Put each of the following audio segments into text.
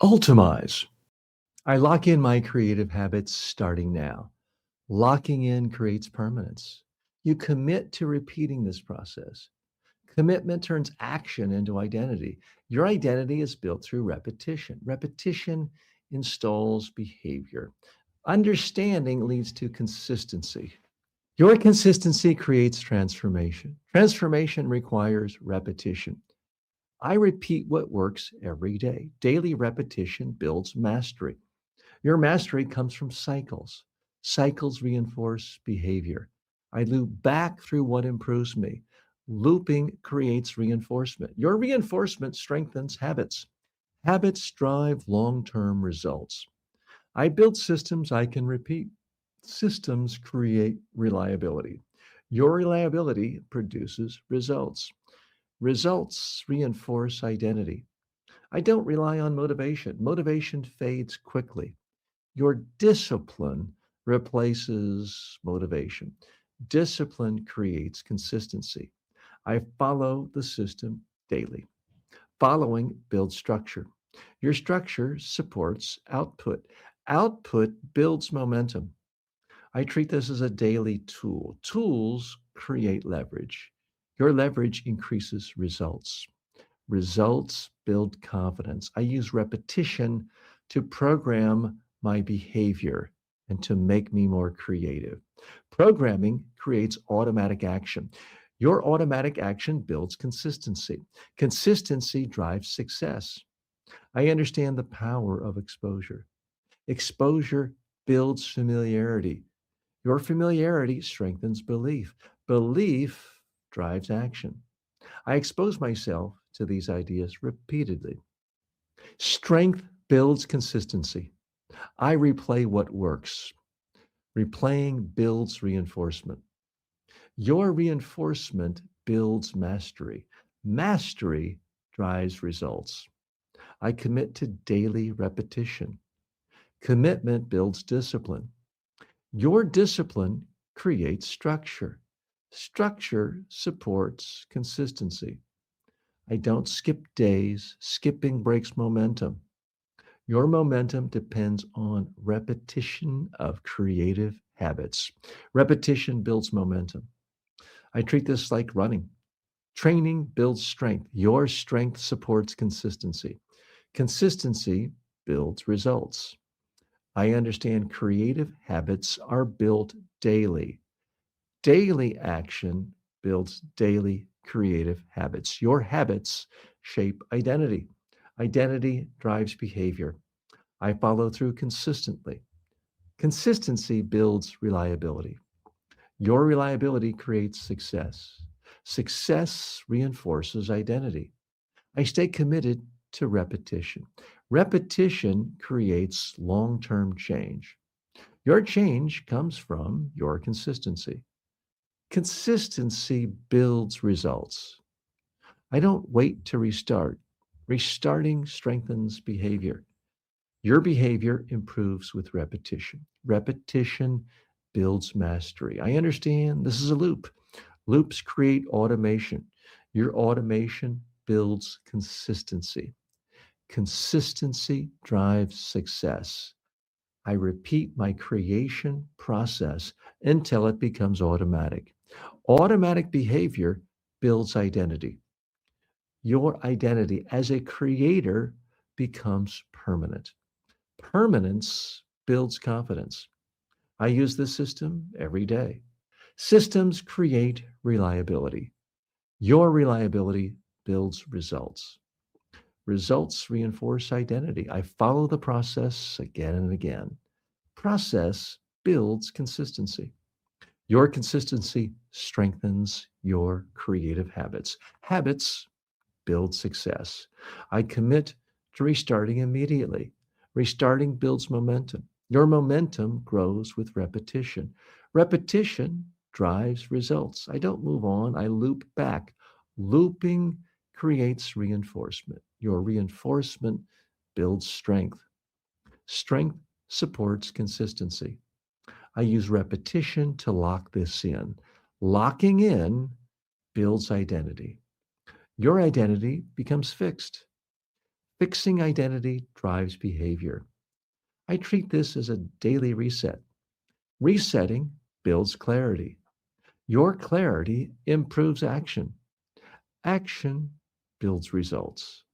Ultamize. I lock in my creative habits starting now. Locking in creates permanence. You commit to repeating this process. Commitment turns action into identity. Your identity is built through repetition. Repetition installs behavior. Understanding leads to consistency. Your consistency creates transformation. Transformation requires repetition. I repeat what works every day. Daily repetition builds mastery. Your mastery comes from cycles. Cycles reinforce behavior. I loop back through what improves me. Looping creates reinforcement. Your reinforcement strengthens habits. Habits drive long term results. I build systems I can repeat. Systems create reliability. Your reliability produces results. Results reinforce identity. I don't rely on motivation. Motivation fades quickly. Your discipline replaces motivation. Discipline creates consistency. I follow the system daily. Following builds structure. Your structure supports output. Output builds momentum. I treat this as a daily tool. Tools create leverage. Your leverage increases results. Results build confidence. I use repetition to program my behavior and to make me more creative. Programming creates automatic action. Your automatic action builds consistency. Consistency drives success. I understand the power of exposure. Exposure builds familiarity. Your familiarity strengthens belief. Belief drives action. I expose myself to these ideas repeatedly. Strength builds consistency. I replay what works. Replaying builds reinforcement. Your reinforcement builds mastery. Mastery drives results. I commit to daily repetition. Commitment builds discipline. Your discipline creates structure. Structure supports consistency. I don't skip days. Skipping breaks momentum. Your momentum depends on repetition of creative habits. Repetition builds momentum. I treat this like running. Training builds strength. Your strength supports consistency. Consistency builds results. I understand creative habits are built daily. Daily action builds daily creative habits. Your habits shape identity. Identity drives behavior. I follow through consistently. Consistency builds reliability. Your reliability creates success. Success reinforces identity. I stay committed to repetition. Repetition creates long term change. Your change comes from your consistency. Consistency builds results. I don't wait to restart. Restarting strengthens behavior. Your behavior improves with repetition. Repetition builds mastery. I understand this is a loop. Loops create automation. Your automation builds consistency. Consistency drives success. I repeat my creation process until it becomes automatic. Automatic behavior builds identity. Your identity as a creator becomes permanent. Permanence builds confidence. I use this system every day. Systems create reliability. Your reliability builds results. Results reinforce identity. I follow the process again and again. Process builds consistency. Your consistency strengthens your creative habits. Habits build success. I commit to restarting immediately. Restarting builds momentum. Your momentum grows with repetition. Repetition drives results. I don't move on, I loop back. Looping creates reinforcement. Your reinforcement builds strength. Strength supports consistency. I use repetition to lock this in. Locking in builds identity. Your identity becomes fixed. Fixing identity drives behavior. I treat this as a daily reset. Resetting builds clarity. Your clarity improves action. Action builds results.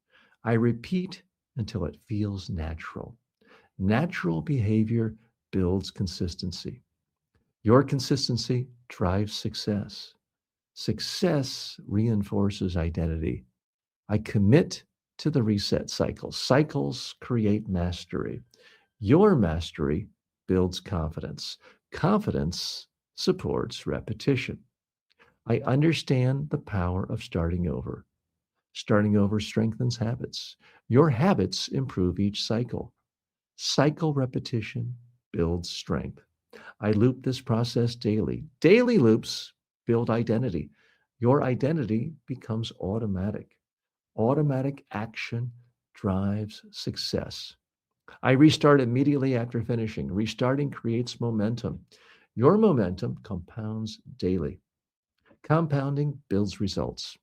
I repeat until it feels natural. Natural behavior builds consistency. Your consistency drives success. Success reinforces identity. I commit to the reset cycle. Cycles create mastery. Your mastery builds confidence. Confidence supports repetition. I understand the power of starting over. Starting over strengthens habits. Your habits improve each cycle. Cycle repetition builds strength. I loop this process daily. Daily loops build identity. Your identity becomes automatic. Automatic action drives success. I restart immediately after finishing. Restarting creates momentum. Your momentum compounds daily. Compounding builds results.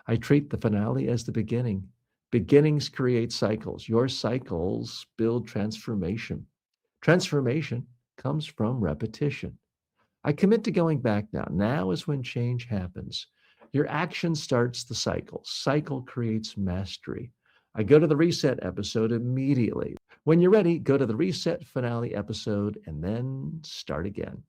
I treat the finale as the beginning. Beginnings create cycles. Your cycles build transformation. Transformation comes from repetition. I commit to going back now. Now is when change happens. Your action starts the cycle. Cycle creates mastery. I go to the reset episode immediately. When you're ready, go to the reset finale episode and then start again.